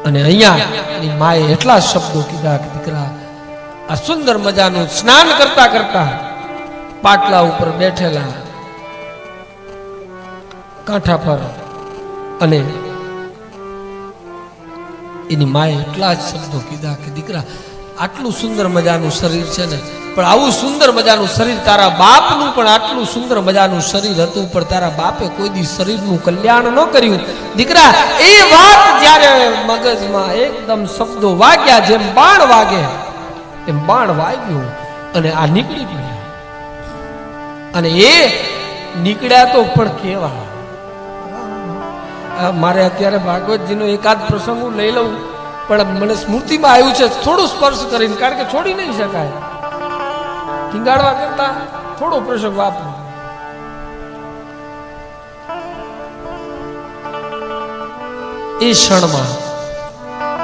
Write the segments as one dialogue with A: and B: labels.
A: અને અહીંયા એની માએ એટલા શબ્દો કીધા કે દીકરા આ સુંદર મજાનું સ્નાન કરતા કરતા પાટલા ઉપર બેઠેલા કાંઠા પર અને એની માએ એટલા જ શબ્દો કીધા કે દીકરા આટલું સુંદર મજાનું શરીર છે ને, પણ આવું સુંદર મજાનું શરીર તારા બાપનું પણ આટલું સુંદર મજાનું શરીર હતું, પણ તારા બાપે કોઈ દી શરીરનું કલ્યાણ ન કર્યું. દીકરા એ વાત જ્યારે મગજમાં એકદમ શબ્દો વાગ્યા, જેમ બાણ વાગે એમ બાણ વાગ્યું અને આ નીકળી પડ્યા. અને એ નીકળ્યા તો પણ કેવા, મારે અત્યારે ભાગવતજીનો એકાદ પ્રસંગ હું લઈ લઉં, પણ મને સ્મૃતિમાં આવ્યું છે થોડું સ્પર્શ કરીને, કારણ કે છોડી નહીં શકાય. ટીંગાડવા કરતા થોડો પ્રસંગ વાપરો. એ ક્ષણમાં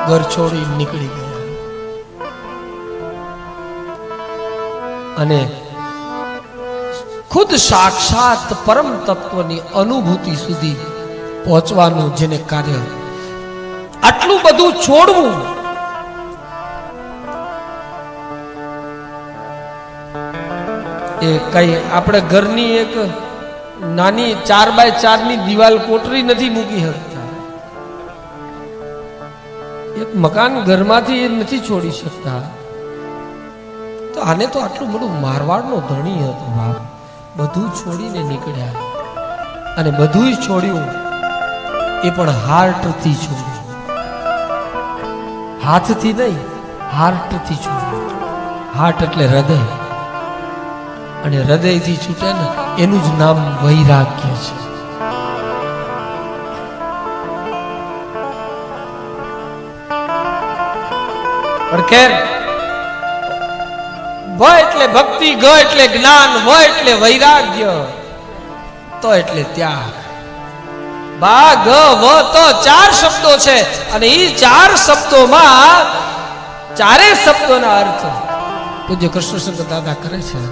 A: ઘર છોડી નીકળી ગયા અને ખુદ સાક્ષાત પરમ તત્વની અનુભૂતિ સુધી પહોંચવાનું જેને કાર્ય, આટલું બધું છોડવું એ કઈ આપણે ઘરની એક નાની 4x4 ની દિવાલ કોટરી નથી મૂકી શકતા. એક મકાન ઘરમાંથી એ નથી છોડી શકતા. તો આને તો આટલું બધું મારવાડનો ધણી હતો બાપ, બધું છોડીને નીકળ્યા અને બધું છોડ્યું એ પણ હાર્ટથી છોડ્યું. હાથથી નહીં, હાર્ટથી છૂટ્યું. હાર્ટ એટલે હૃદય, અને હૃદયથી છૂટે ને એનું જ નામ વૈરાગ્ય છે. ભ એટલે ભક્તિ, ગ એટલે જ્ઞાન, વ એટલે વૈરાગ્ય, તો એટલે ત્યાગ. બા ગ વ તો 4 શબ્દો છે અને એ 4 શબ્દોમાં ચારે શબ્દોના અર્થ પૂજ્ય કૃષ્ણશંકર દાદા કરે છે.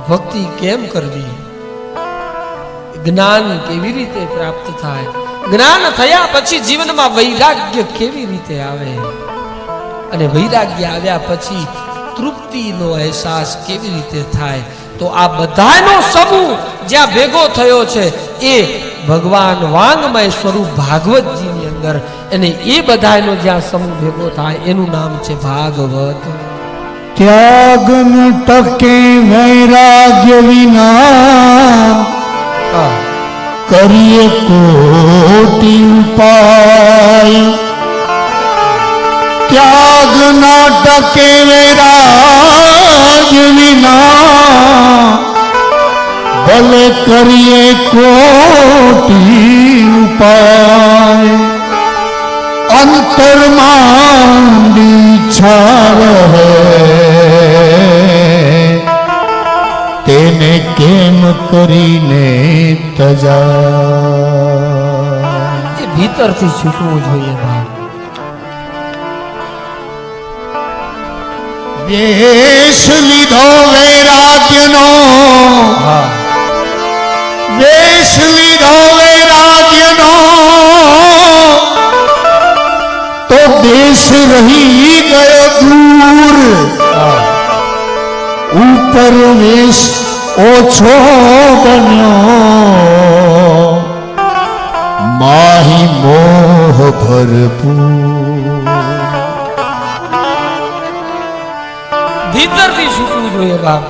A: ભક્તિ કેમ કરવી, જ્ઞાન કેવી રીતે પ્રાપ્ત થાય, જ્ઞાન થયા પછી જીવનમાં વૈરાગ્ય કેવી રીતે આવે, અને વૈરાગ્ય આવ્યા પછી તૃપ્તિનો અહેસાસ કેવી રીતે થાય. તો આ બધાનો સમૂહ જ્યાં ભેગો થયો છે એ ભગવાન વાંગમય સ્વરૂપ ભાગવતજીની અંદર, અને એ બધાનો જ્યાં સમૂહ ભેગો થાય એનું નામ છે ભાગવત.
B: ત્યાગ ન ટકે વૈરાગ્ય વિના, કરીએ કોટી ઉપાય. ત્યાગ ન ટકે વૈરાગ્ય વિના, ભલે કરીએ કોટી ઉપાય. અંતરમાં ઈચ્છા રહે તેને કેમ કરીને તજા.
A: એ ભીતરથી છૂટવું જોઈએ ભાઈ.
B: વેશ લીધો વૈરાગ્યનો, વેશ લીધો વૈરાગ્યનો, તો દેશ રહી ગયો દૂર. ઉપર વેશ ઓછો બન્યો, માહી મોહ ભરપૂર.
A: ભીતરથી છૂટવું જોઈએ બાપ.